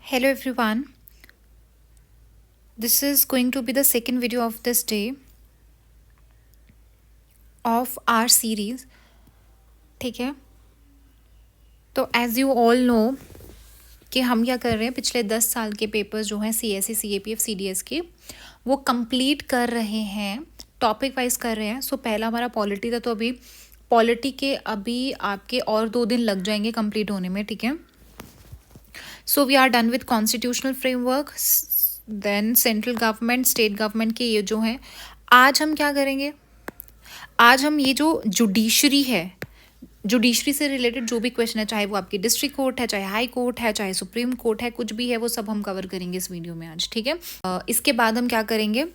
Hello everyone. This is going to be the second video of this day of our series. ठीक है, तो as you all know कि हम क्या कर रहे हैं, पिछले 10 साल के पेपर्स जो हैं CSE CAPF CDS के वो कंप्लीट कर रहे हैं, टॉपिक वाइज कर रहे हैं. सो पहला हमारा पॉलिटी था, तो अभी पॉलिटी के अभी आपके और 2 दिन लग जाएंगे कंप्लीट होने में. ठीक है, so we are done with constitutional framework, then central government, state government के ये जो हैं. आज हम क्या करेंगे, आज हम ये जो जुडिशरी है, जुडिशरी से रिलेटेड जो भी क्वेश्चन है, चाहे वो आपकी डिस्ट्रिक्ट कोर्ट है, चाहे हाई कोर्ट है, चाहे सुप्रीम कोर्ट है, कुछ भी है, वो सब हम कवर करेंगे इस वीडियो में आज. ठीक है, इसके बाद हम क्या करेंगे,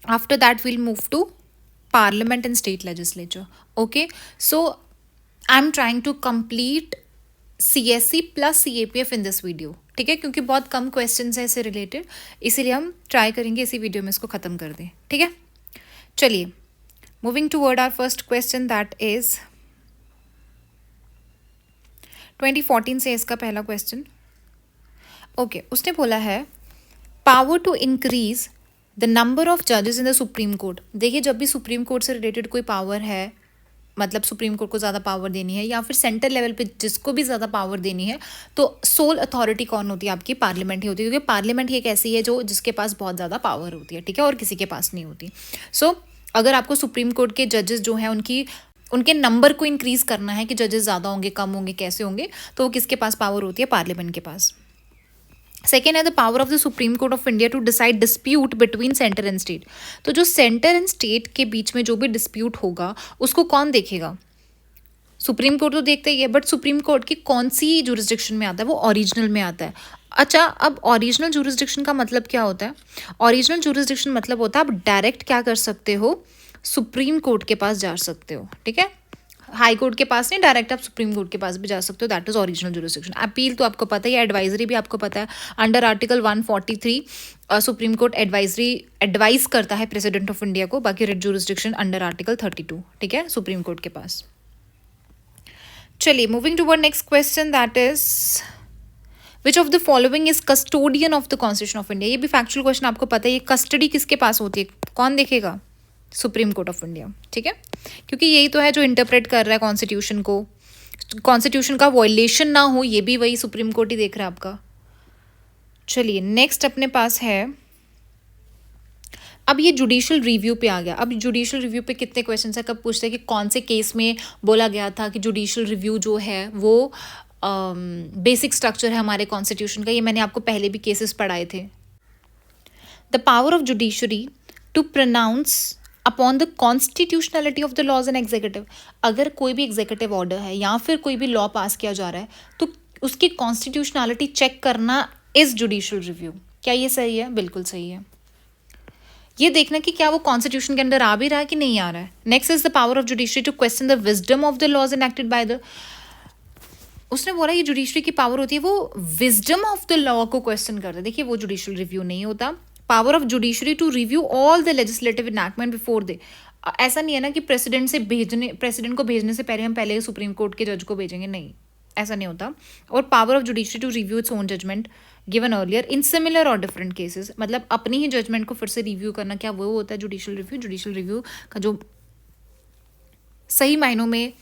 after that we'll move to parliament and state legislature. Okay, so I am trying to complete CSE plus CAPF in this video. ठीक है, क्योंकि बहुत कम क्वेश्चन है इससे रिलेटेड, इसीलिए हम ट्राई करेंगे इसी वीडियो में इसको ख़त्म कर दें. ठीक है, चलिए moving toward our first question, that is 2014 से इसका पहला क्वेश्चन. ओके, उसने बोला है power to increase the number of जजेस इन द सुप्रीम कोर्ट. देखिए, जब भी सुप्रीम कोर्ट से रिलेटेड कोई पावर है, मतलब सुप्रीम कोर्ट को ज़्यादा पावर देनी है या फिर सेंटर लेवल पे जिसको भी ज़्यादा पावर देनी है, तो सोल अथॉरिटी कौन होती है, आपकी पार्लियामेंट ही होती है. क्योंकि पार्लियामेंट ही एक ऐसी है जो जिसके पास बहुत ज़्यादा पावर होती है. ठीक है, और किसी के पास नहीं होती. सो अगर आपको सुप्रीम कोर्ट के जजेस जो हैं उनके नंबर को इंक्रीज़ करना है कि जजेस ज़्यादा होंगे, कम होंगे, कैसे होंगे, तो वो किसके पास पावर होती है, पार्लियामेंट के पास. सेकेंड है the power of the supreme court of India to decide dispute between centre and state. तो जो सेंटर एंड स्टेट के बीच में जो भी डिस्प्यूट होगा उसको कौन देखेगा, सुप्रीम कोर्ट तो देखता ही है, बट सुप्रीम कोर्ट की कौन सी जुरिस्डिक्शन में आता है, वो ओरिजिनल में आता है. अच्छा, अब ओरिजिनल जुरिस्डिक्शन का मतलब क्या होता है, ओरिजिनल जुरिस्डिक्शन मतलब होता है आप डायरेक्ट क्या कर सकते हो, सुप्रीम कोर्ट के पास जा सकते हो. ठीक है, हाई कोर्ट के पास नहीं, डायरेक्ट आप सुप्रीम कोर्ट के पास भी जा सकते हो. That is original jurisdiction. Appeal तो आपको पता ही है, एडवाइजरी भी आपको पता है. Under article 143 supreme court advice करता है प्रेसिडेंट ऑफ इंडिया को. बाकी रिट जुरिस्डिक्शन अंडर आर्टिकल 32. ठीक है, सुप्रीम कोर्ट के पास. चलिए moving to next question, that is which of the following is custodian of the constitution of India. ये भी फैक्चुअल क्वेश्चन, आपको पता है ये कस्टडी किसके पास होती है, कौन देखेगा, सुप्रीम कोर्ट ऑफ इंडिया. ठीक है, क्योंकि यही तो है जो इंटरप्रेट कर रहा है कॉन्स्टिट्यूशन को, कॉन्स्टिट्यूशन का वॉयलेशन ना हो, ये भी वही सुप्रीम कोर्ट ही देख रहा है आपका. चलिए नेक्स्ट अपने पास है, अब ये जुडिशियल रिव्यू पे आ गया. अब जुडिशियल रिव्यू पे कितने क्वेश्चन है, कब पूछते हैं कि कौन से केस में बोला गया था कि जुडिशियल रिव्यू जो है वो बेसिक स्ट्रक्चर है हमारे कॉन्स्टिट्यूशन का. ये मैंने आपको पहले भी केसेस पढ़ाए थे. The power of judiciary to pronounce upon the constitutionality of the laws and executive. अगर कोई भी एग्जीक्यूटिव ऑर्डर है या फिर कोई भी लॉ पास किया जा रहा है, तो उसकी कॉन्स्टिट्यूशनलिटी चेक करना इज जुडिशियल रिव्यू. क्या ये सही है? बिल्कुल सही है. ये देखना कि क्या वो कॉन्स्टिट्यूशन के अंदर आ भी रहा है कि नहीं आ रहा है. Next is the power of judiciary to question the wisdom of the laws enacted by the. उसने बोला ये जुडिशरी की पावर होती है वो विजडम ऑफ द लॉ को क्वेश्चन करता है. देखिए, वो जुडिशियल रिव्यू नहीं होता. Power of judiciary to review all the legislative enactment before they. ऐसा नहीं है ना कि प्रेसिडेंट को भेजने से पहले हम पहले सुप्रीम कोर्ट के जज को भेजेंगे, नहीं, ऐसा नहीं होता. और power of judiciary to review its own judgement given earlier in similar और डिफरेंट केसेस. मतलब अपनी ही जजमेंट को फिर से रिव्यू करना, क्या वो होता है जुडिशियल रिव्यू. जुडिशियल रिव्यू का जो सही मायनों में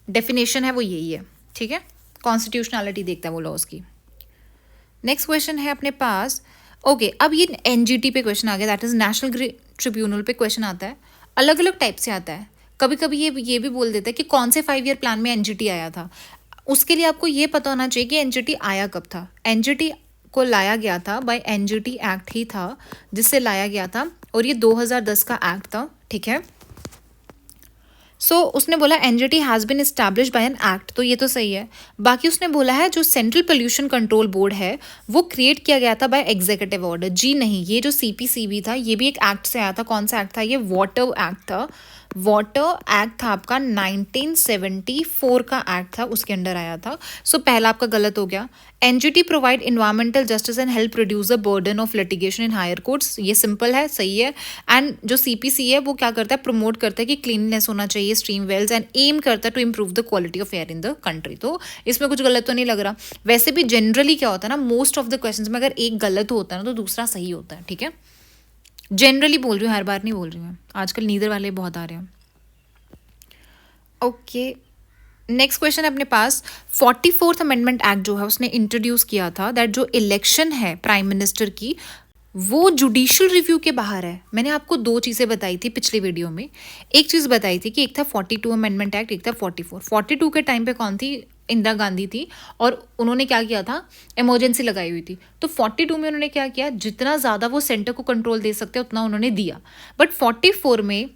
डेफिनेशन है वो यही है. ठीक है, कॉन्स्टिट्यूशनलिटी देखता है वो लॉज की. नेक्स्ट क्वेश्चन है अपने पास. ओके, अब ये NGT पे क्वेश्चन आ गया, दैट इज नेशनल ट्रिब्यूनल पे क्वेश्चन आता है. अलग अलग टाइप से आता है. कभी कभी ये भी बोल देता है कि कौन से 5 ईयर प्लान में NGT आया था. उसके लिए आपको ये पता होना चाहिए कि NGT आया कब था. NGT को लाया गया था बाय NGT एक्ट ही था जिससे लाया गया था, और ये 2010 का एक्ट था. ठीक है, सो उसने बोला NGT has been establish by an act, तो ये तो सही है. बाकी उसने बोला है जो सेंट्रल पोल्यूशन कंट्रोल बोर्ड है वो क्रिएट किया गया था बाय एग्जीक्यूटिव ऑर्डर. जी नहीं, ये जो CPCB था ये भी एक एक्ट से आया था. कौन सा एक्ट था ये? वाटर एक्ट था. वाटर एक्ट था आपका 1974 का एक्ट था, उसके अंडर आया था। सो पहला आपका गलत हो गया। NGT provide environmental justice and help reduce the burden of litigation in higher courts, ये सिंपल है, सही है। एंड जो सीपीसी है वो क्या करता है, प्रमोट करता है कि क्लीननेस होना चाहिए स्ट्रीम वेल्स, एंड एम करता है to improve the quality of air in the country. तो इसमें कुछ गलत तो नहीं लग रहा। वैसे भी जनरली क्या होता है ना, मोस्ट ऑफ द क्वेश्चन में अगर एक गलत होता है ना तो दूसरा सही होता है, ठीक है। जनरली बोल रही हूँ, हर बार नहीं बोल रही हूँ मैं, आजकल नीदर वाले बहुत आ रहे हैं। ओके, नेक्स्ट क्वेश्चन अपने पास, 44th अमेंडमेंट एक्ट जो है उसने इंट्रोड्यूस किया था दैट जो इलेक्शन है प्राइम मिनिस्टर की वो जुडिशियल रिव्यू के बाहर है। मैंने आपको दो चीज़ें बताई थी पिछले वीडियो में। एक चीज़ बताई थी कि एक था 42 अमेंडमेंट एक्ट, एक था 44। 42 के टाइम पे कौन थी, इंदिरा गांधी थी, और उन्होंने क्या किया था, इमरजेंसी लगाई हुई थी। तो 42 में उन्होंने क्या किया, जितना ज़्यादा वो सेंटर को कंट्रोल दे सकते उतना उन्होंने दिया। बट 44 में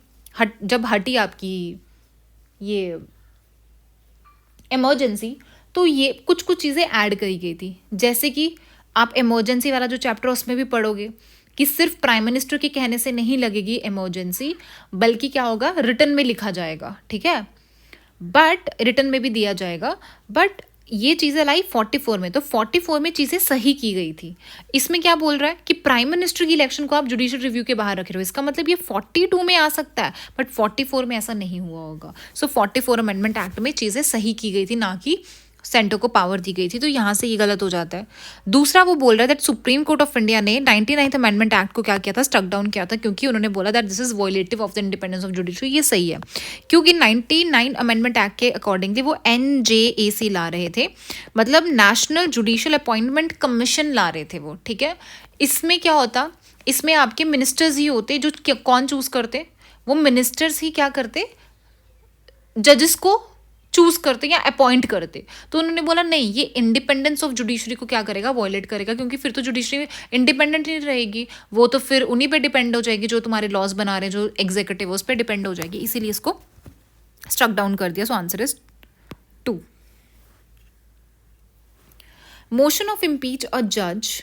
जब हटी आपकी ये इमरजेंसी, तो ये कुछ कुछ चीज़ें ऐड करी गई थी। जैसे कि आप इमरजेंसी वाला जो चैप्टर उसमें भी पढ़ोगे कि सिर्फ प्राइम मिनिस्टर के कहने से नहीं लगेगी इमरजेंसी, बल्कि क्या होगा, रिटर्न में लिखा जाएगा, ठीक है, बट रिटर्न में भी दिया जाएगा। बट ये चीज़ें लाई 44 में, तो 44 में चीज़ें सही की गई थी। इसमें क्या बोल रहा है कि प्राइम मिनिस्टर की इलेक्शन को आप जुडिशियल रिव्यू के बाहर रख रहे हो, इसका मतलब ये 42 में आ सकता है, बट 44 में ऐसा नहीं हुआ होगा। सो 44 अमेंडमेंट एक्ट में चीज़ें सही की गई थी, ना कि सेंटर को पावर दी गई थी, तो यहाँ से ये गलत हो जाता है। दूसरा वो बोल रहा है that supreme court of India ने 99th अमेंडमेंट एक्ट को क्या किया था, स्ट्रक डाउन किया था, क्योंकि उन्होंने बोला that this is violative of the independence of judiciary. ये सही है, क्योंकि 99 अमेंडमेंट एक्ट के अकॉर्डिंगली वो NJAC ला रहे थे, मतलब नेशनल जुडिशियल अपॉइंटमेंट कमीशन ला रहे थे वो, ठीक है। इसमें क्या होता, इसमें आपके मिनिस्टर्स ही होते जो कौन चूज करते, वो मिनिस्टर्स ही क्या करते, जजेस को चूज करते या अपॉइंट करते। तो उन्होंने बोला नहीं, ये इंडिपेंडेंस ऑफ जुडिशरी को क्या करेगा, वॉयलेट करेगा, क्योंकि फिर तो जुडिशरी इंडिपेंडेंट नहीं रहेगी, वो तो फिर उन्हीं पे डिपेंड हो जाएगी जो तुम्हारे लॉज बना रहे हैं, जो एग्जीक्यूटिव उस पर डिपेंड हो जाएगी, इसीलिए इसको स्ट्रक डाउन कर दिया। So answer is 2। Motion of impeach a जज,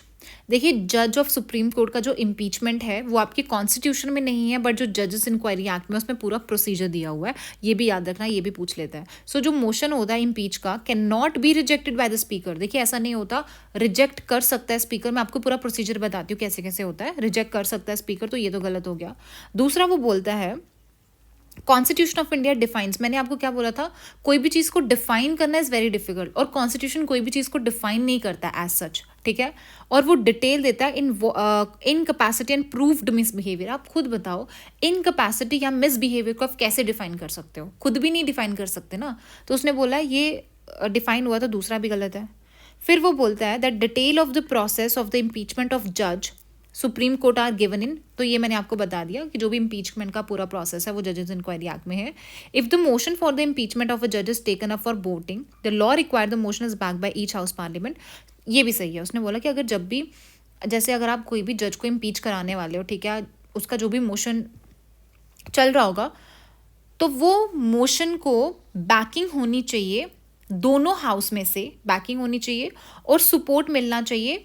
देखिए जज ऑफ सुप्रीम कोर्ट का जो इम्पीचमेंट है वो आपकी कॉन्स्टिट्यूशन में नहीं है, बट जो जजेस इंक्वायरी एक्ट में उसमें पूरा प्रोसीजर दिया हुआ है, ये भी याद रखना, ये भी पूछ लेता है। सो जो मोशन होता है इम्पीच का, can not be rejected by the speaker. देखिए ऐसा नहीं होता, रिजेक्ट कर सकता है स्पीकर, मैं आपको पूरा प्रोसीजर बताती हूँ कैसे कैसे होता है, रिजेक्ट कर सकता है स्पीकर, तो ये तो गलत हो गया। दूसरा वो बोलता है कॉन्स्टिट्यूशन ऑफ इंडिया डिफाइंस, मैंने आपको क्या बोला था, कोई भी चीज़ को डिफाइन करना इज़ वेरी डिफिकल्ट, और कॉन्स्टिट्यूशन कोई भी चीज़ को डिफाइन नहीं करता एज सच, ठीक है, और वो डिटेल देता है in capacity and proved misbehaviour. आप खुद बताओ इन कैपेसिटी या मिसबिहेवियर को आप कैसे डिफाइन कर सकते हो, खुद भी नहीं डिफाइन कर सकते ना। तो उसने बोला ये डिफाइन हुआ, तो दूसरा भी गलत है। फिर वो बोलता है that detail of the process of the impeachment of जज Supreme Court are given in, तो ये मैंने आपको बता दिया कि जो भी इम्पीचमेंट का पूरा प्रोसेस है वो जजेस इंक्वायरी एक्ट में है। If the motion for the impeachment of a जज is taken up for voting, the law require the motion is back by each house Parliament, ये भी सही है। उसने बोला कि अगर जब भी, जैसे अगर आप कोई भी जज को इम्पीच कराने वाले हो, ठीक है, उसका जो भी मोशन चल रहा होगा, तो वो मोशन को बैकिंग होनी चाहिए, दोनों हाउस में से बैकिंग होनी चाहिए, और सपोर्ट मिलना चाहिए,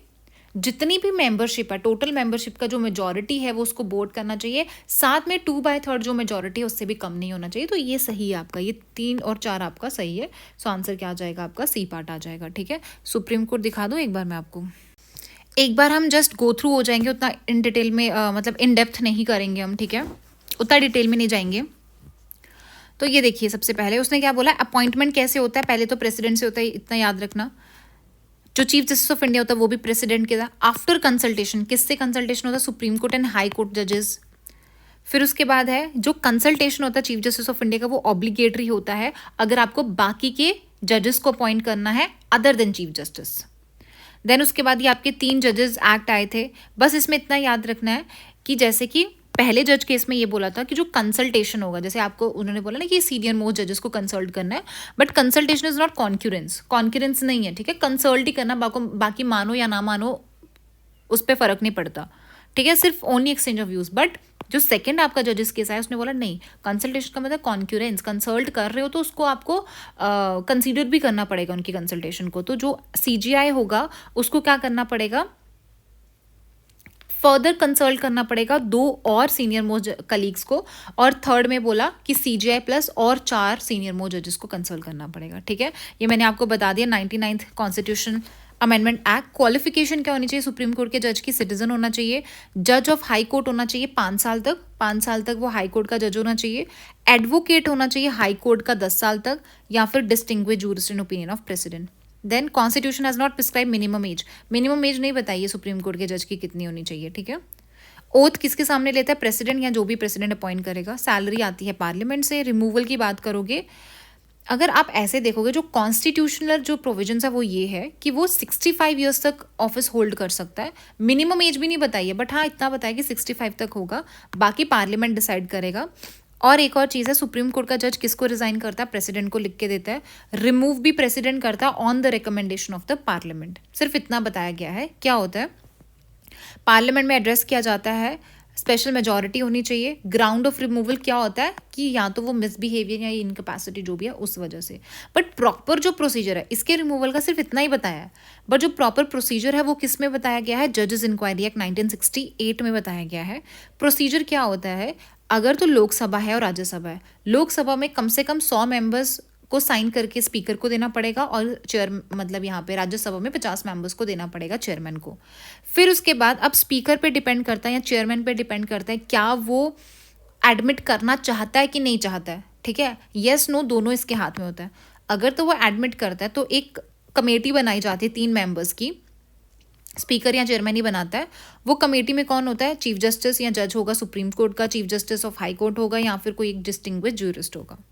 जितनी भी मेंबरशिप है, टोटल मेंबरशिप का जो मेजॉरिटी है वो उसको वोट करना चाहिए, साथ में 2/3 जो मेजॉरिटी है उससे भी कम नहीं होना चाहिए। तो ये सही है आपका, ये 3 और 4 आपका सही है। सो आंसर क्या आ जाएगा आपका, सी पार्ट आ जाएगा, ठीक है। सुप्रीम कोर्ट दिखा दो एक बार मैं आपको, एक बार हम जस्ट गो थ्रू हो जाएंगे, उतना इन डिटेल में मतलब इन डेप्थ नहीं करेंगे हम, ठीक है, उतना डिटेल में नहीं जाएंगे। तो ये देखिए, सबसे पहले उसने क्या बोला, अपॉइंटमेंट कैसे होता है, पहले तो प्रेसिडेंट से होता है, इतना याद रखना। जो चीफ जस्टिस ऑफ इंडिया होता है वो भी प्रेसिडेंट के था, आफ्टर कंसल्टेशन, किससे कंसल्टेशन होता है, supreme court and high court जजेस। फिर उसके बाद है जो कंसल्टेशन होता है चीफ जस्टिस ऑफ इंडिया का, वो ऑब्लिगेटरी होता है अगर आपको बाकी के जजेस को अपॉइंट करना है other than chief justice. Then उसके बाद ये आपके 3 जजेस एक्ट आए थे। बस इसमें इतना याद रखना है कि जैसे कि पहले जज केस में ये बोला था कि जो कंसल्टेशन होगा, जैसे आपको उन्होंने बोला ना कि सीनियर मोस्ट जजेस को कंसल्ट करना है, बट कंसल्टेशन इज नॉट कॉन्क्यूरेंस, कॉन्क्यूरेंस नहीं है, ठीक है, कंसल्ट ही करना, बाकी मानो या ना मानो उस पर फर्क नहीं पड़ता, ठीक है, सिर्फ only exchange of views. But जो सेकंड आपका जजेस केस है उसने बोला नहीं, कंसल्टेशन का मतलब कॉन्क्यूरेंस, कंसल्ट कर रहे हो तो उसको आपको कंसीडर भी करना पड़ेगा उनकी कंसल्टेशन को। तो जो CGI होगा उसको क्या करना पड़ेगा, फर्दर कंसल्ट करना पड़ेगा 2 और सीनियर मोस्ट कलीग्स को, और थर्ड में बोला कि CGI प्लस और 4 सीनियर मोस्ट जजेस को कंसल्ट करना पड़ेगा, ठीक है। ये मैंने आपको बता दिया 99th constitution amendment act. Qualification क्या होनी चाहिए सुप्रीम कोर्ट के जज की? सिटीजन होना चाहिए, जज ऑफ हाई कोर्ट होना चाहिए 5 साल तक, 5 साल तक वो हाई कोर्ट का जज होना चाहिए, एडवोकेट होना चाहिए हाई कोर्ट का 10 साल तक, या फिर distinguish jurist in opinion of president. Then constitution has not prescribe minimum age, minimum age नहीं बताइए सुप्रीम कोर्ट के जज की कितनी होनी चाहिए, ठीक है। ओथ किसके सामने लेता है? प्रेसिडेंट या जो भी प्रेसिडेंट अपॉइंट करेगा। सैलरी आती है पार्लियामेंट से। रिमूवल की बात करोगे, अगर आप ऐसे देखोगे जो कॉन्स्टिट्यूशनल जो प्रोविजंस है वो ये है कि वो 65 ईयर्स तक ऑफिस होल्ड कर सकता है। मिनिमम एज भी नहीं बताई है, बट हाँ इतना बताया कि 65 तक होगा, बाकी पार्लियामेंट डिसाइड करेगा। और एक और चीज़ है, सुप्रीम कोर्ट का जज किसको रिजाइन करता है? प्रेसिडेंट को लिख के देता है। रिमूव भी प्रेसिडेंट करता है on the recommendation of the parliament. सिर्फ इतना बताया गया है। क्या होता है? पार्लियामेंट में एड्रेस किया जाता है, स्पेशल मेजॉरिटी होनी चाहिए। ग्राउंड ऑफ रिमूवल क्या होता है कि या तो वो मिसबिहेवियर या इनकेपेसिटी जो भी है उस वजह से। बट प्रॉपर जो प्रोसीजर है इसके रिमूवल का सिर्फ इतना ही बताया है, बट जो प्रॉपर प्रोसीजर है वो किस में बताया गया है? जजेस इंक्वायरी एक्ट 1968 में बताया गया है। प्रोसीजर क्या होता है? अगर तो लोकसभा है और राज्यसभा है, लोकसभा में कम से कम 100 मेंबर्स को साइन करके स्पीकर को देना पड़ेगा, और चेयर मतलब यहाँ पे राज्यसभा में 50 मेंबर्स को देना पड़ेगा, चेयरमैन को। फिर उसके बाद अब स्पीकर पे डिपेंड करता है या चेयरमैन पे डिपेंड करता है क्या वो एडमिट करना चाहता है कि नहीं चाहता है, ठीक है। येस नो दोनों इसके हाथ में होता है। अगर तो वो एडमिट करता है तो एक कमेटी बनाई जाती है 3 मेंबर्स की, स्पीकर या चेयरमैन ही बनाता है। वो कमेटी में कौन होता है? चीफ जस्टिस या जज होगा सुप्रीम कोर्ट का, chief justice of high court होगा, या फिर कोई एक डिस्टिंग्विश ज्यूरिस्ट होगा।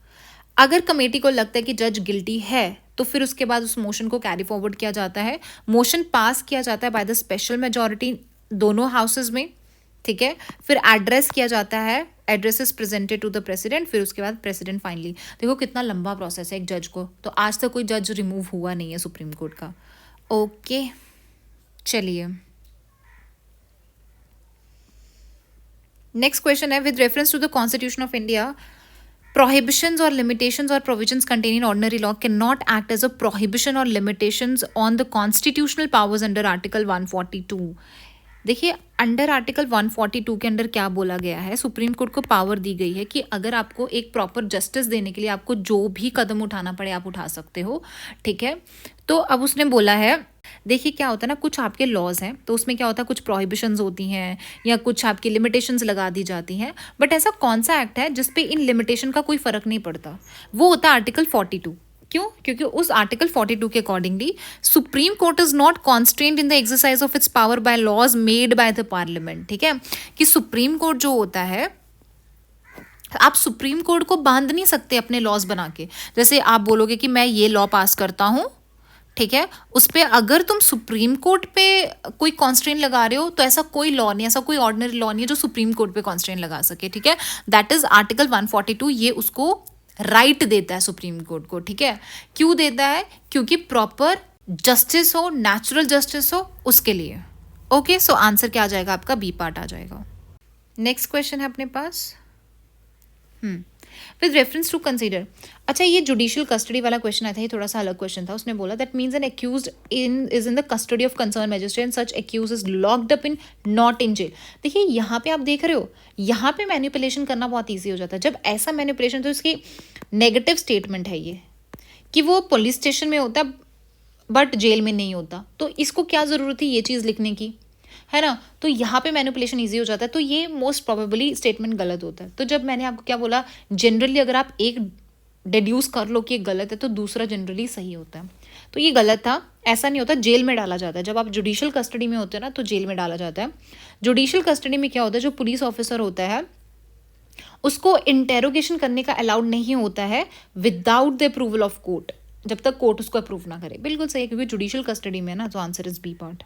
अगर कमेटी को लगता है कि जज गिल्टी है तो फिर उसके बाद उस मोशन को कैरी फॉरवर्ड किया जाता है। मोशन पास किया जाता है बाय द स्पेशल मेजॉरिटी दोनों हाउसेज में, ठीक है। फिर एड्रेस किया जाता है, address is presented to the president, फिर उसके बाद प्रेसिडेंट फाइनली। देखो कितना लंबा प्रोसेस है एक जज को, तो आज तक कोई जज रिमूव हुआ नहीं है सुप्रीम कोर्ट का। ओके चलिए नेक्स्ट क्वेश्चन है, with reference to the constitution of India, prohibitions or limitations or provisions contained in ordinary law cannot act as a prohibition or limitations on the constitutional powers under article 142। देखिए under article 142 के under क्या बोला गया है? Supreme court को power दी गई है कि अगर आपको एक प्रॉपर जस्टिस देने के लिए आपको जो भी कदम उठाना पड़े आप उठा सकते हो, ठीक है। तो अब उसने बोला है, देखिए क्या होता है ना, कुछ आपके लॉज हैं तो उसमें क्या होता है, कुछ प्रोहिबिशंस होती हैं या कुछ आपकी लिमिटेशंस लगा दी जाती हैं, बट ऐसा कौन सा एक्ट है जिसपे इन लिमिटेशन का कोई फर्क नहीं पड़ता? वो होता है आर्टिकल 42। क्यों? क्योंकि उस आर्टिकल 42 के accordingly Supreme court is not constrained in the exercise of its power by laws made by the Parliament, ठीक है। कि सुप्रीम कोर्ट जो होता है, आप सुप्रीम कोर्ट को बांध नहीं सकते अपने लॉज बना के। जैसे आप बोलोगे कि मैं ये लॉ पास करता हूँ, ठीक है, उस पर अगर तुम सुप्रीम कोर्ट पे कोई कॉन्स्ट्रेंट लगा रहे हो तो ऐसा कोई लॉ नहीं, ऐसा कोई ऑर्डिनरी लॉ नहीं है जो सुप्रीम कोर्ट पे कॉन्स्ट्रेंट लगा सके, ठीक है। दैट इज आर्टिकल 142, ये उसको राइट देता है सुप्रीम कोर्ट को, ठीक है। क्यों देता है? क्योंकि प्रॉपर जस्टिस हो, नेचुरल जस्टिस हो, उसके लिए। ओके सो आंसर क्या आ जाएगा आपका? बी पार्ट आ जाएगा। नेक्स्ट क्वेश्चन है अपने पास, विद रेफरेंस टू कंसीडर। अच्छा ये जुडिशियल कस्टडी वाला क्वेश्चन आया था, ये थोड़ा सा अलग क्वेश्चन था। उसने बोला that means an accused is in the custody of concern magistrate and such accuse is locked up in not in jail. देखिए यहाँ पे आप देख रहे हो, यहाँ पे मैनिपुलेशन करना बहुत ईजी हो जाता है। जब ऐसा मैनिपुलेशन, तो इसकी नेगेटिव स्टेटमेंट है ये कि वो पुलिस स्टेशन में होता है बट जेल में नहीं होता, तो इसको क्या ज़रूरत थी ये चीज़ लिखने की, है ना। तो यहाँ पे मैनिपुलेशन इजी हो जाता है, तो ये मोस्ट प्रोबेबली स्टेटमेंट गलत होता है। तो जब मैंने आपको क्या बोला, जनरली अगर आप एक डिड्यूस कर लो कि ये गलत है तो दूसरा जनरली सही होता है, तो ये गलत था। ऐसा नहीं होता, जेल में डाला जाता है। जब आप जुडिशियल कस्टडी में होते हैं ना तो जेल में डाला जाता है। जुडिशियल कस्टडी में क्या होता है, जो पुलिस ऑफिसर होता है उसको इंटेरोगेशन करने का अलाउड नहीं होता है without the approval of court, जब तक कोर्ट उसको अप्रूव ना करे। बिल्कुल सही है, क्योंकि जुडिशियल कस्टडी में है ना, तो answer is B part.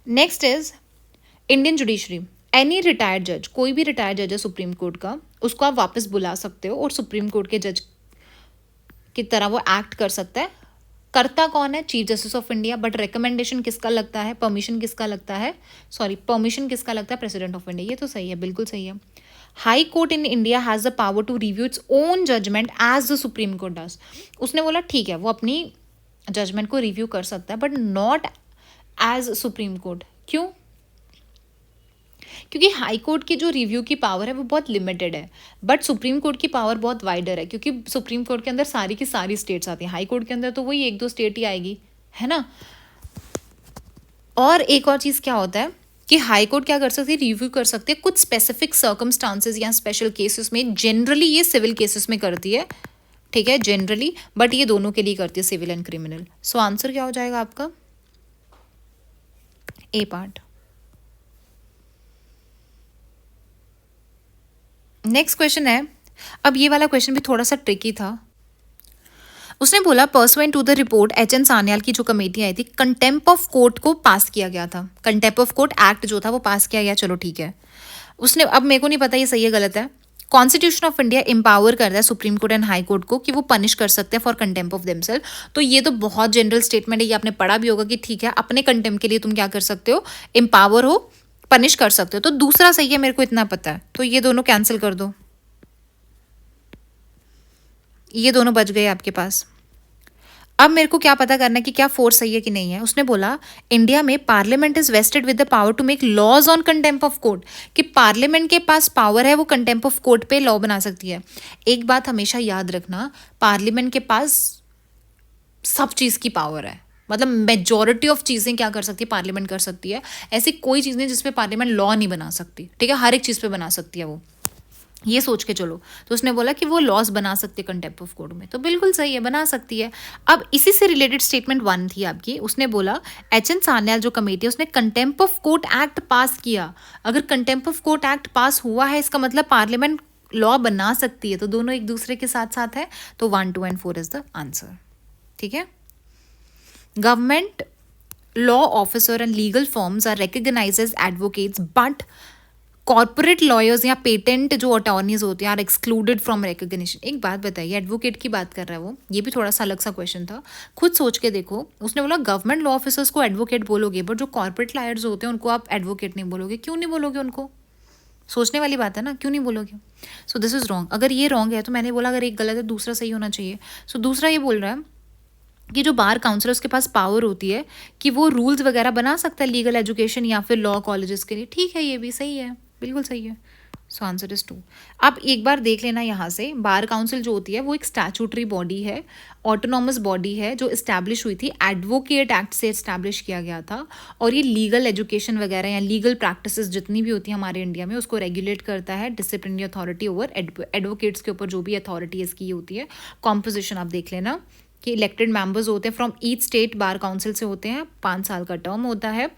Next is Indian judiciary. Any retired जज, कोई भी रिटायर्ड जज है सुप्रीम कोर्ट का, उसको आप वापस बुला सकते हो और सुप्रीम कोर्ट के जज की तरह वो एक्ट कर सकता है। करता कौन है? Chief justice of India, but recommendation किसका लगता है, परमिशन किसका लगता है, परमिशन किसका लगता है? President of India. ये तो सही है, बिल्कुल सही है। High court in India has the power to review its own judgement as the supreme court does. उसने बोला ठीक है वो अपनी जजमेंट को रिव्यू कर सकता है but not as supreme court. क्यों? क्योंकि हाई कोर्ट की जो रिव्यू की पावर है वो बहुत लिमिटेड है, बट सुप्रीम कोर्ट की पावर बहुत वाइडर है, क्योंकि सुप्रीम कोर्ट के अंदर सारी की सारी स्टेट्स आती हैं, हाई कोर्ट के अंदर तो वही एक दो स्टेट ही आएगी, है ना। और एक और चीज़ क्या होता है कि हाई कोर्ट क्या कर सकती है, रिव्यू कर सकती है कुछ स्पेसिफिक सर्कमस्टांसेस या स्पेशल केसेस में। जनरली ये सिविल केसेस में करती है, ठीक है, जनरली, बट ये दोनों के लिए करती है, civil and criminal. So answer क्या हो जाएगा आपका? ए पार्ट। नेक्स्ट क्वेश्चन है, अब ये वाला क्वेश्चन भी थोड़ा सा ट्रिकी था। उसने बोला pursuant to the report H N. Sanyal की जो कमेटी आई थी, कंटेम्प्ट ऑफ कोर्ट को पास किया गया था, कंटेम्प्ट ऑफ कोर्ट एक्ट जो था वो पास किया गया, चलो ठीक है। उसने, अब मेरे को नहीं पता ये सही है गलत है, कॉन्स्टिट्यूशन ऑफ इंडिया एम्पावर करता है supreme court and high court को कि वो पनिश कर सकते हैं फॉर कंटेम्प्ट ऑफ देमसेल्फ। तो ये तो बहुत जनरल स्टेटमेंट है, ये आपने पढ़ा भी होगा कि ठीक है अपने कंटेम्प्ट के लिए तुम क्या कर सकते हो, एम्पावर हो, पनिश कर सकते हो। तो दूसरा सही है, मेरे को इतना पता है, तो ये दोनों कैंसिल कर दो, ये दोनों बच गए आपके पास। अब मेरे को क्या पता करना है कि क्या फोर्स सही है कि नहीं है। उसने बोला इंडिया में parliament is vested with the power to make laws on contempt of court, कि पार्लियामेंट के पास पावर है वो कंटेम्प्ट ऑफ कोर्ट पे लॉ बना सकती है। एक बात हमेशा याद रखना, पार्लियामेंट के पास सब चीज़ की पावर है, मतलब मेजॉरिटी ऑफ चीज़ें क्या कर सकती है, पार्लियामेंट कर सकती है। ऐसी कोई चीज़ नहीं जिसपे पार्लियामेंट लॉ नहीं बना सकती, ठीक है, हर एक चीज़ पे बना सकती है वो, ये सोच के चलो। तो उसने बोला कि वो लॉज बना सकती है कंटेम्प्ट ऑफ कोर्ट में, तो बिल्कुल सही है, बना सकती है। अब इसी से रिलेटेड स्टेटमेंट 1 थी आपकी, उसने बोला एच.एन. सान्याल जो कमेटी है उसने कंटेम्प्ट ऑफ कोर्ट एक्ट पास किया। अगर कंटेम्प्ट ऑफ कोर्ट एक्ट पास हुआ है इसका मतलब पार्लियामेंट लॉ बना सकती है, तो दोनों एक दूसरे के साथ साथ है, तो 1, 2 एंड 4 इज द आंसर, ठीक है। Government law officer and legal forms are recognised as advocates, but corporate lawyers या पेटेंट जो अटॉर्नीज होते हैं आर एक्सक्लूडेड फ्रॉम रिकॉग्निशन। एक बात बताइए, एडवोकेट की बात कर रहा है वो, ये भी थोड़ा सा अलग सा क्वेश्चन था, खुद सोच के देखो। उसने बोला गवर्नमेंट लॉ ऑफिसर्स को एडवोकेट बोलोगे, बट जो कॉर्पोरेट लॉयर्स होते हैं उनको आप एडवोकेट नहीं बोलोगे। क्यों नहीं बोलोगे उनको? सोचने वाली बात है ना, क्यों नहीं बोलोगे? So this is wrong. अगर ये रॉन्ग है तो मैंने बोला अगर एक गलत है दूसरा सही होना चाहिए। सो दूसरा ये बोल रहा है कि जो बार काउंसिल उसके पास पावर होती है कि वो रूल्स वगैरह बना सकता है लीगल एजुकेशन या फिर लॉ कॉलेजेस के लिए, ठीक है, ये भी सही है, बिल्कुल सही है। सो आंसर इज 2। अब एक बार देख लेना यहाँ से, बार काउंसिल जो होती है वो एक स्टैचूटरी बॉडी है, ऑटोनॉमस बॉडी है, जो इस्टेब्लिश हुई थी एडवोकेट एक्ट से इस्टेब्लिश किया गया था, और ये लीगल एजुकेशन वगैरह या लीगल प्रैक्टिसेस जितनी भी होती है हमारे इंडिया में उसको रेगुलेट करता है। डिसिप्लिनरी अथॉरिटी ओवर एडवोकेट्स के ऊपर जो भी अथॉरिटी इसकी होती है। कॉम्पोजिशन आप देख लेना कि इलेक्टेड मेंबर्स होते हैं from each state, bar council से होते हैं, 5 साल का टर्म होता है।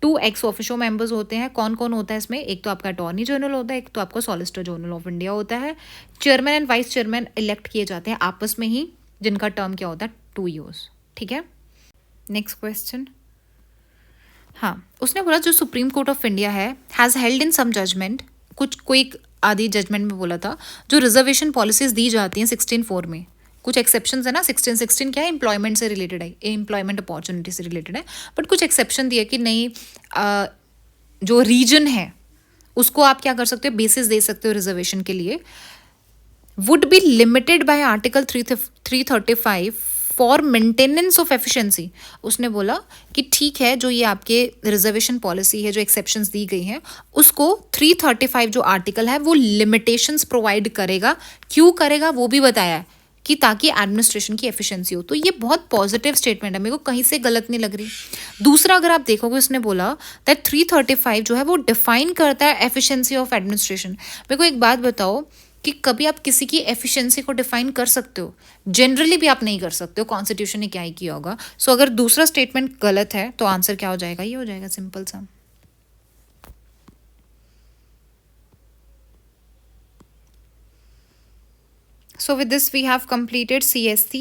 2 एक्स ऑफिशियो मेंबर्स होते हैं। कौन कौन होता है इसमें? एक तो आपका अटॉर्नी जनरल होता है, एक तो आपका सॉलिसिटर जनरल ऑफ इंडिया होता है। Chairman and vice chairman elect किए जाते हैं आपस में ही, जिनका टर्म क्या होता है 2 years, ठीक है। नेक्स्ट क्वेश्चन, हाँ, उसने बोला जो सुप्रीम कोर्ट ऑफ इंडिया है has held in some judgement, कुछ कोई आदि जजमेंट में बोला था, जो रिजर्वेशन पॉलिसीज दी जाती हैं 16(4) में, कुछ एक्सेप्शंस है ना। 16 क्या है, एम्प्लॉयमेंट से रिलेटेड है, एम्प्लॉयमेंट अपॉर्चुनिटी से रिलेटेड है, बट कुछ एक्सेप्शन दिए कि नहीं, जो रीजन है उसको आप क्या कर सकते हो, बेसिस दे सकते हो रिजर्वेशन के लिए। Would be limited by article 335 for maintenance of efficiency. उसने बोला कि ठीक है, जो ये आपके रिजर्वेशन पॉलिसी है, जो एक्सेप्शंस दी गई हैं, उसको 335 जो आर्टिकल है वो लिमिटेशंस प्रोवाइड करेगा। क्यों करेगा वो भी बताया है कि ताकि एडमिनिस्ट्रेशन की एफिशिएंसी हो। तो ये बहुत पॉजिटिव स्टेटमेंट है, मेरे को कहीं से गलत नहीं लग रही। दूसरा अगर आप देखोगे, उसने बोला दैट 335 जो है वो डिफाइन करता है एफिशिएंसी ऑफ एडमिनिस्ट्रेशन। मेरे को एक बात बताओ कि कभी आप किसी की एफिशिएंसी को डिफाइन कर सकते हो? जनरली भी आप नहीं कर सकते हो, कॉन्स्टिट्यूशन ने क्या ही किया होगा। सो अगर दूसरा स्टेटमेंट गलत है तो आंसर क्या हो जाएगा? ये हो जाएगा, सिंपल सा। So with this we have completed CSC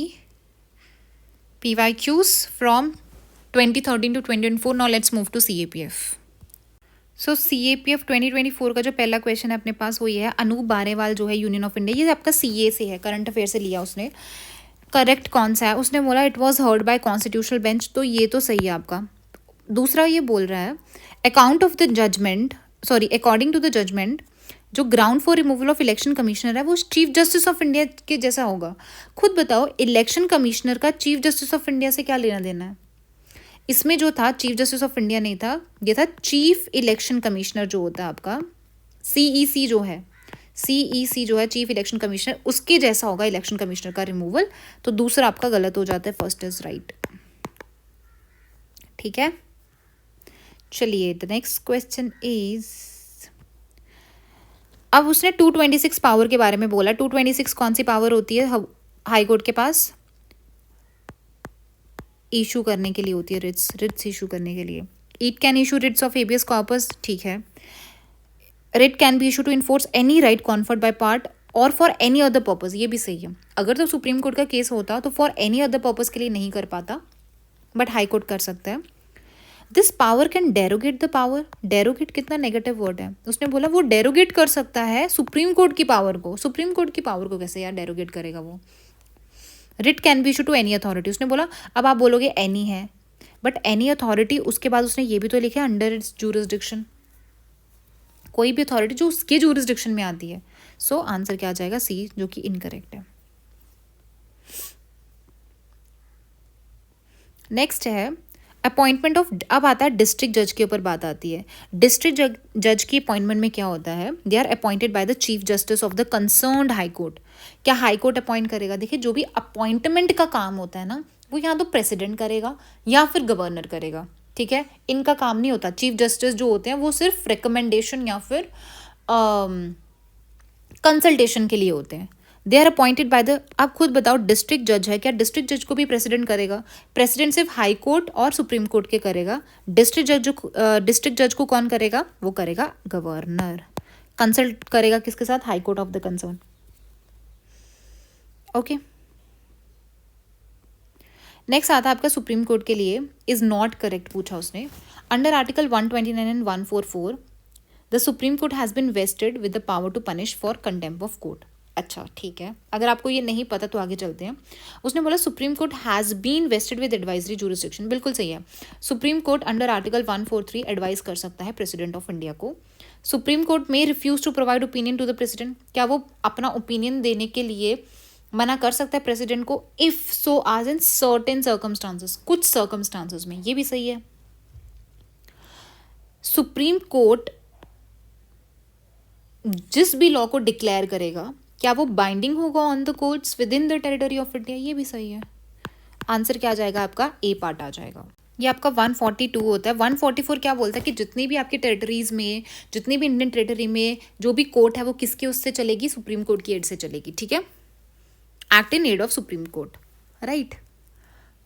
PYQs from 2013 to 2024. Now let's move to CAPF. So CAPF 2024 का जो पहला क्वेश्चन है अपने पास वो ये है, अनूप बारेवाल जो है यूनियन ऑफ इंडिया, ये आपका CA से है, करंट अफेयर से लिया उसने। करेक्ट कौन सा है? उसने बोला it was heard by constitutional bench, तो ये तो सही है आपका। दूसरा ये बोल रहा है account of the judgement, sorry according to the judgement, जो ground for removal of election commissioner है वो चीफ जस्टिस ऑफ इंडिया के जैसा होगा। खुद बताओ, इलेक्शन कमिश्नर का चीफ जस्टिस ऑफ इंडिया से क्या लेना देना है? इसमें जो था चीफ जस्टिस ऑफ इंडिया नहीं था, ये था चीफ इलेक्शन कमिश्नर जो होता है आपका, सीईसी जो है, सीईसी जो है चीफ इलेक्शन कमिश्नर, उसके जैसा होगा इलेक्शन कमिश्नर का रिमूवल। तो दूसरा आपका गलत हो जाता है, फर्स्ट इज राइट। ठीक है, चलिए द नेक्स्ट क्वेश्चन इज, अब उसने 226 पावर के बारे में बोला। 226 कौन सी पावर होती है हाई कोर्ट के पास? इशू करने के लिए होती है, रिट्स इशू करने के लिए। It can issue writs of habeas corpus, ठीक है। Writ can be issue to enforce any right conferred by part और फॉर एनी अदर पर्पज, ये भी सही है। अगर तो सुप्रीम कोर्ट का केस होता तो फॉर एनी अदर पर्पज के लिए नहीं कर पाता, बट हाई कोर्ट कर सकता है। This power can derogate the power, derogate कितना नेगेटिव वर्ड है, उसने बोला वो डेरोगेट कर सकता है सुप्रीम कोर्ट की पावर को। सुप्रीम कोर्ट की पावर को कैसे यार डेरोगेट करेगा वो? Writ can be issue to any authority, उसने बोला, अब आप बोलोगे एनी है, बट एनी अथॉरिटी, उसके बाद उसने ये भी तो लिखा है अंडर इट्स जूरिसडिक्शन, कोई भी अथॉरिटी जो उसके जूरिसडिक्शन में आती है। सो आंसर क्या आ जाएगा? सी, जो कि इनकरेक्ट है। नेक्स्ट है अपॉइंटमेंट ऑफ, अब आता है डिस्ट्रिक्ट जज के ऊपर बात आती है। डिस्ट्रिक्ट जज की अपॉइंटमेंट में क्या होता है? They are appointed by the chief justice of the concerned high court. क्या हाई कोर्ट अपॉइंट करेगा? देखिए, जो भी अपॉइंटमेंट का काम होता है ना, वो यहाँ तो प्रेसिडेंट करेगा या फिर गवर्नर करेगा, ठीक है। इनका काम नहीं होता। चीफ जस्टिस जो होते हैं वो सिर्फ रिकमेंडेशन या फिर कंसल्टेशन के लिए होते हैं। They are appointed by the, आप खुद बताओ, डिस्ट्रिक्ट जज है, क्या डिस्ट्रिक्ट जज को भी प्रेसिडेंट करेगा? प्रेसिडेंट सिर्फ हाई कोर्ट और सुप्रीम कोर्ट के करेगा। डिस्ट्रिक्ट जज को कौन करेगा? वो करेगा गवर्नर। कंसल्ट करेगा किसके साथ? High court of the concern. Okay, next आता है आपका सुप्रीम कोर्ट के लिए, इज नॉट करेक्ट पूछा उसने। Under article 129 and 144 the supreme court has been vested with the power to punish for contempt of court. अच्छा, ठीक है, अगर आपको ये नहीं पता तो आगे चलते हैं। उसने बोला supreme court has been vested with advisory jurisdiction, बिल्कुल सही है। Supreme court under article 143 advise कर सकता है प्रेसिडेंट ऑफ इंडिया को। सुप्रीम कोर्ट में refuse to provide opinion to the president, क्या वो अपना ओपिनियन देने के लिए मना कर सकता है प्रेसिडेंट को? इफ सो आज इन सर्टेन सर्कमस्टांसेस, कुछ सर्कमस्टांसेस में, ये भी सही है। सुप्रीम कोर्ट जिस भी लॉ को डिक्लेयर करेगा, क्या वो बाइंडिंग होगा on the courts with in the territory of India? ये भी सही है। आंसर क्या आ जाएगा आपका? ए पार्ट आ जाएगा। ये आपका 142 होता है। 144 क्या बोलता है कि जितनी भी आपकी टेरिटरीज में, जितनी भी इंडियन टेरिटरी में जो भी कोर्ट है वो किसके उससे चलेगी? सुप्रीम कोर्ट की एड से चलेगी, ठीक है। Act in aid of supreme court, right.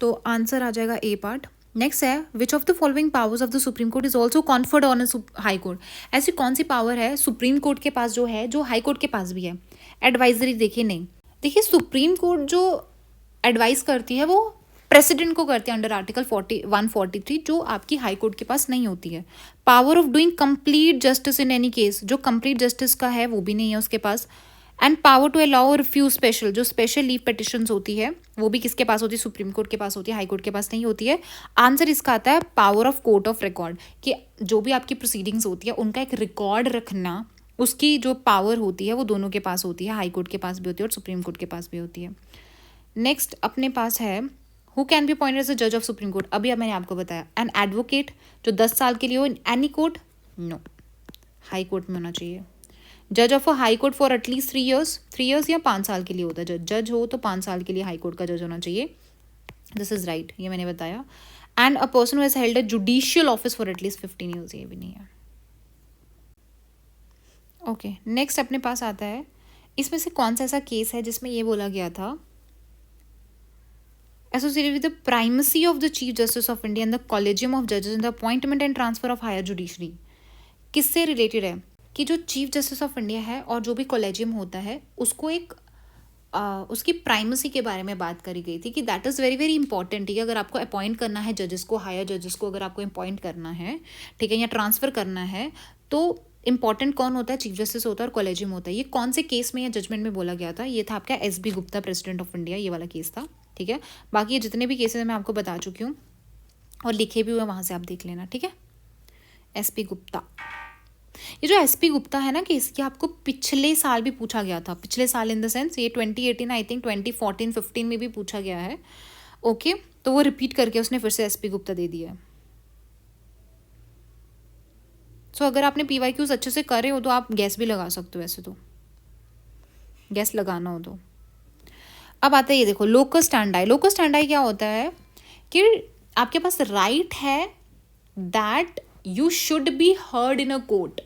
तो आंसर आ जाएगा ए पार्ट। नेक्स्ट है, which of the following powers of the supreme court is also conferred on high court. ऐसी कौन सी पावर है सुप्रीम कोर्ट के पास जो है, जो हाई कोर्ट के पास भी है? एडवाइजरी, देखिए नहीं, देखिए सुप्रीम कोर्ट जो एडवाइस करती है वो प्रेसिडेंट को करती है अंडर आर्टिकल 143, जो आपकी हाई कोर्ट के पास नहीं होती है। Power of doing complete justice in any case, जो कंप्लीट जस्टिस का है वो भी नहीं है उसके पास। And power to allow refuse special, जो स्पेशल लीव पिटिशंस होती है वो भी किसके पास होती है? सुप्रीम कोर्ट के पास होती है, हाई कोर्ट के पास नहीं होती है। आंसर इसका आता है power of court of record, कि जो भी आपकी प्रोसीडिंग्स होती है उनका एक रिकॉर्ड रखना, उसकी जो पावर होती है वो दोनों के पास होती है, हाई कोर्ट के पास भी होती है और सुप्रीम कोर्ट के पास भी होती है। नेक्स्ट अपने पास है, who can be appointed as a जज ऑफ सुप्रीम कोर्ट। अभी मैंने आपको बताया, एन एडवोकेट जो 10 साल के लिए हो in any court, no, high court में होना चाहिए। जज of a high court for at least 3 years या 5 साल के लिए होता है जज हो तो 5 साल के लिए हाई कोर्ट का जज होना चाहिए। दिस इज राइट, ये मैंने बताया। And a person who has held a judicial office for at least 15 years, ये भी नहीं है। ओके, नेक्स्ट अपने पास आता है, इसमें से कौन सा ऐसा केस है जिसमें ये बोला गया था, associated with the primacy of the chief justice of India and the collegium of जजेस in the appointment and transfer of higher judiciary. किससे रिलेटेड है? कि जो चीफ जस्टिस ऑफ इंडिया है और जो भी कॉलेजियम होता है उसको एक उसकी प्राइमेसी के बारे में बात करी गई थी कि that is very very important, ठीक है। अगर आपको अपॉइंट करना है जजेस को, हायर जजेस को अगर आपको अपॉइंट करना है, ठीक है, या ट्रांसफ़र करना है, तो इंपॉर्टेंट कौन होता है? चीफ जस्टिस होता है और कॉलेजियम होता है। ये कौन से केस में या जजमेंट में बोला गया था? ये था आपका S B Gupta, president of India, ये वाला केस था, ठीक है। बाकी ये जितने भी केसेस मैं आपको बता चुकी हूँ और लिखे भी हुए, वहाँ से आप देख लेना, ठीक है। एस पी गुप्ता, ये जो एस पी गुप्ता है ना केस, ये आपको पिछले साल भी पूछा गया था। पिछले साल इन द सेंस ये 2018, आई थिंक 2014-15 में भी पूछा गया है। ओके, तो वो रिपीट करके उसने फिर से एसपी गुप्ता दे दिया है। सो अगर आपने PYQs अच्छे से करे हो तो आप गैस भी लगा सकते हो, ऐसे तो गैस लगाना हो तो। अब आता है ये देखो लोकस स्टैंडाई। लोकस स्टैंडाई क्या होता है कि आपके पास राइट है that you should be heard in a court,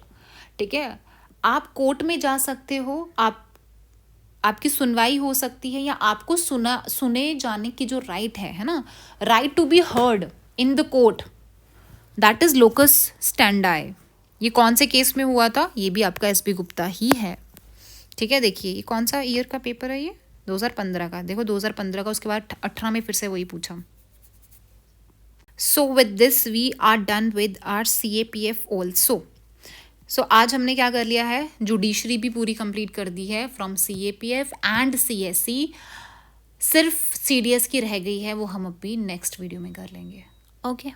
ठीक है, आप कोर्ट में जा सकते हो, आपकी सुनवाई हो सकती है, या आपको सुने जाने की जो राइट है ना, right to be heard in the court, that is locus standi. ये कौन से केस में हुआ था? ये भी आपका एसपी गुप्ता ही है, ठीक है। देखिए ये कौन सा ईयर का पेपर है? ये 2015 का। देखो 2015 का, उसके बाद 18 में फिर से वही पूछा। So with this we are done with our CAPF also. So आज हमने क्या कर लिया है, जुडिशरी भी पूरी कंप्लीट कर दी है फ्रॉम CAPF एंड CSE। सिर्फ CDS की रह गई है, वो हम अभी नेक्स्ट वीडियो में कर लेंगे। ओके।